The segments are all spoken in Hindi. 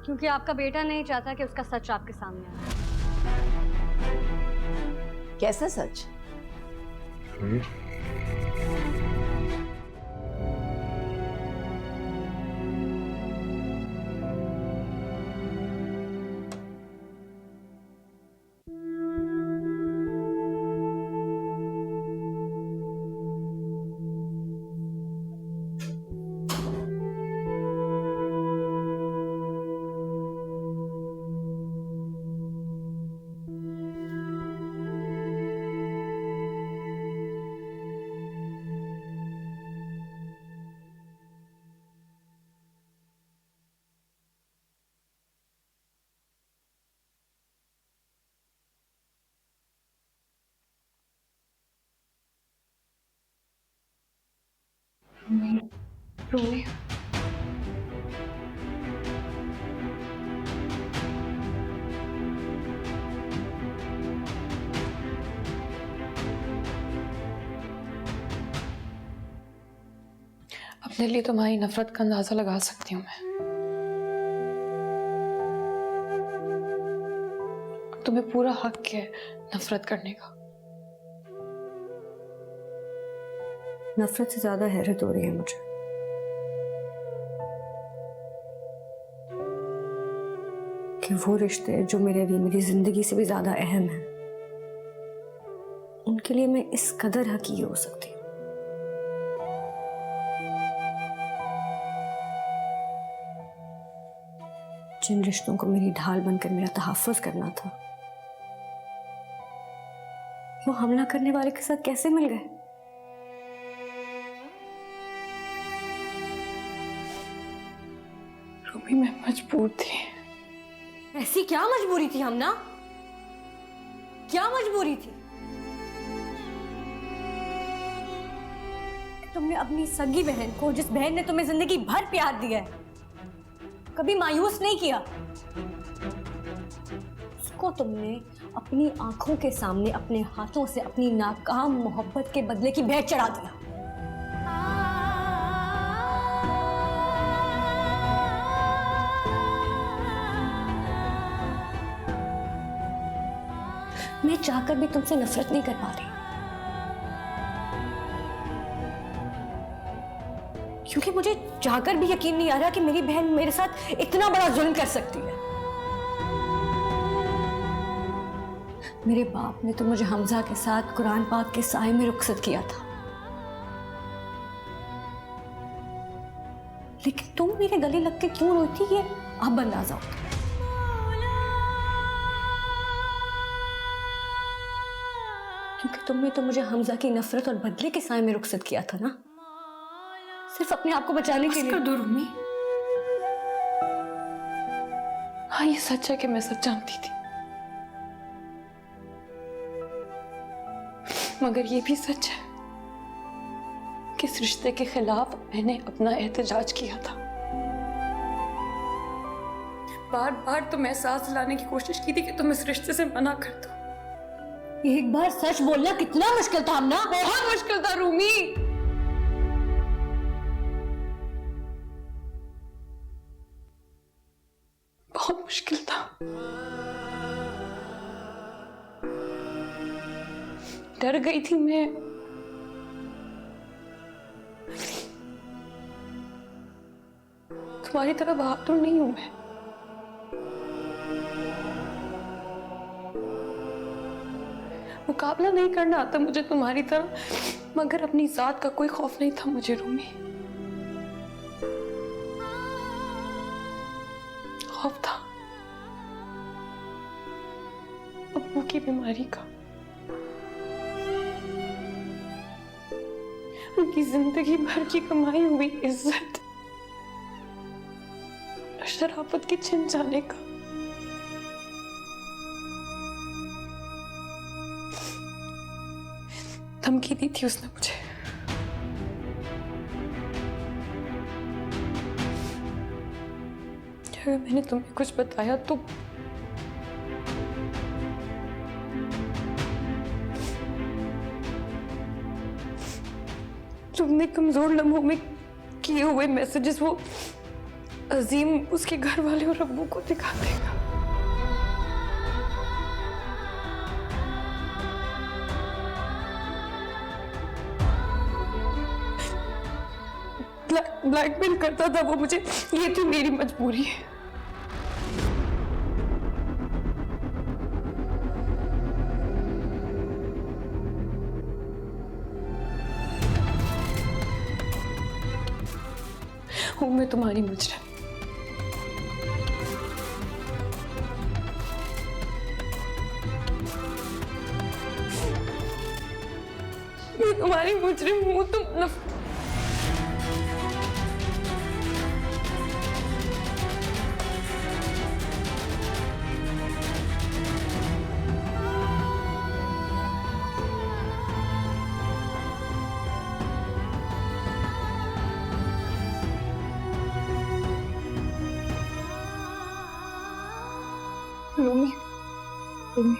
क्योंकि आपका बेटा नहीं चाहता कि उसका सच आपके सामने आए। कैसा सच? रूमी, अपने लिए तुम्हारी नफरत का अंदाजा लगा सकती हूँ मैं। तुम्हें पूरा हक है नफरत करने का। नफरत से ज्यादा हैरत हो रही है मुझे। कि वो रिश्ते जो मेरे लिए मेरी जिंदगी से भी ज्यादा अहम है, उनके लिए मैं इस कदर हकी हो सकती हूँ। जिन रिश्तों को मेरी ढाल बनकर मेरा तहफ़्फ़ुज़ करना था, वो हमला करने वाले के साथ कैसे मिल गए? रूमी, मैं मजबूर थी। ऐसी क्या मजबूरी थी हमना? क्या मजबूरी थी? तुमने अपनी सगी बहन को, जिस बहन ने तुम्हें जिंदगी भर प्यार दिया है, कभी मायूस नहीं किया। उसको तुमने अपनी आंखों के सामने अपने हाथों से अपनी नाकाम मोहब्बत के बदले की भेंट चढ़ा दिया। मैं चाहकर भी तुमसे नफरत नहीं कर पा रही, क्योंकि मुझे चाहकर भी यकीन नहीं आ रहा कि मेरी बहन मेरे साथ इतना बड़ा जुल्म कर सकती है। मेरे बाप ने तो मुझे हमजा के साथ कुरान पाक के साए में रुखसत किया था, लेकिन तुम मेरे गले लग के क्यों रोई थी, ये अब अंदाजा होता। क्योंकि तुमने तो मुझे हमजा की नफरत और बदले के साए में रुखसत किया था ना, सिर्फ अपने आप को बचाने के लिए। कर दो रूमी। हाँ, ये सच है कि मैं सब जानती थी, मगर ये भी सच है कि इस रिश्ते के खिलाफ मैंने अपना एहतजाज किया था। बार बार तुम्हें एहसास दिलाने की कोशिश की थी कि तुम इस रिश्ते से मना कर दो। एक बार सच बोलना कितना मुश्किल था हमना? बहुत मुश्किल था रूमी। बहुत मुश्किल था। डर गई थी मैं। तुम्हारी तरह बहादुर नहीं हूं मैं। मुकाबला नहीं करना आता मुझे तुम्हारी तरह, मगर अपनी जात का कोई खौफ नहीं था मुझे रूमी। खौफ था अब्बू की बीमारी का, उनकी जिंदगी भर की कमाई हुई इज्जत, शराफत की छिन जाने का। धमकी दी थी उसने मुझे। अगर मैंने तुम्हें कुछ बताया तो तुमने कमजोर लम्हों में किए हुए मैसेजेस वो अजीम उसके घर वाले और अब्बू को दिखा देगा। ब्लैकमेल करता था वो मुझे, ये थी मेरी मजबूरी। हूं मैं तुम्हारी मुजरिम। मैं तुम्हारी मुजरिम हूं। तुम रूमी, रूमी,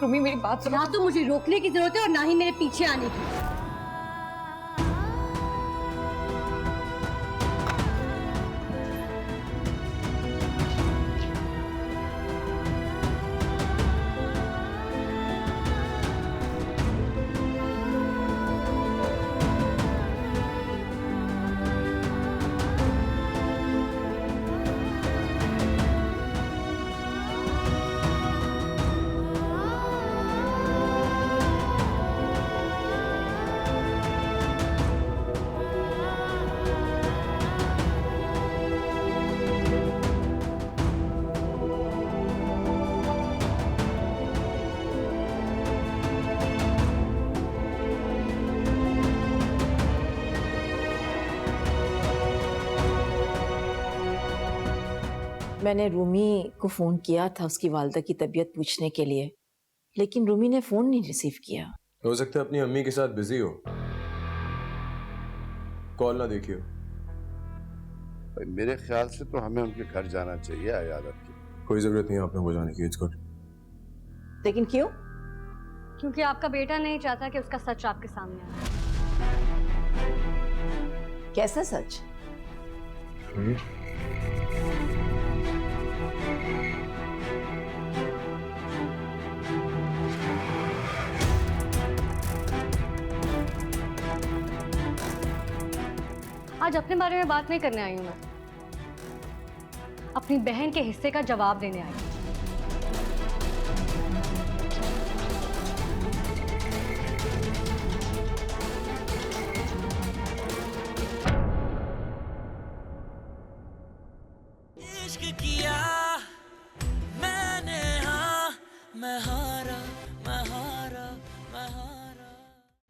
रूमी मेरी बात सुनो। ना तो मुझे रोकने की जरूरत है और ना ही मेरे पीछे आने की। मैंने रूमी को फ़ोन किया था उसकी वालदा की तबीयत पूछने के लिए, लेकिन रूमी ने फ़ोन नहीं रिसीव किया। हो सकता है अपनी अम्मी के साथ बिजी हो, कॉल ना देखियो। मेरे ख्याल से तो हमें उनके घर जाना चाहिए अयादत की। कोई जरूरत नहीं है आप लोगों को जाने की, इट्स गुड। लेकिन क्यों? क्योंकि आपका बेटा नहीं चाहता कि उसका सच आपके सामने आए। कैसा सच? आज अपने बारे में बात नहीं करने आई हूं मैं, अपनी बहन के हिस्से का जवाब देने आई हूं। इश्क किया मैंने, हाँ मैं हाँ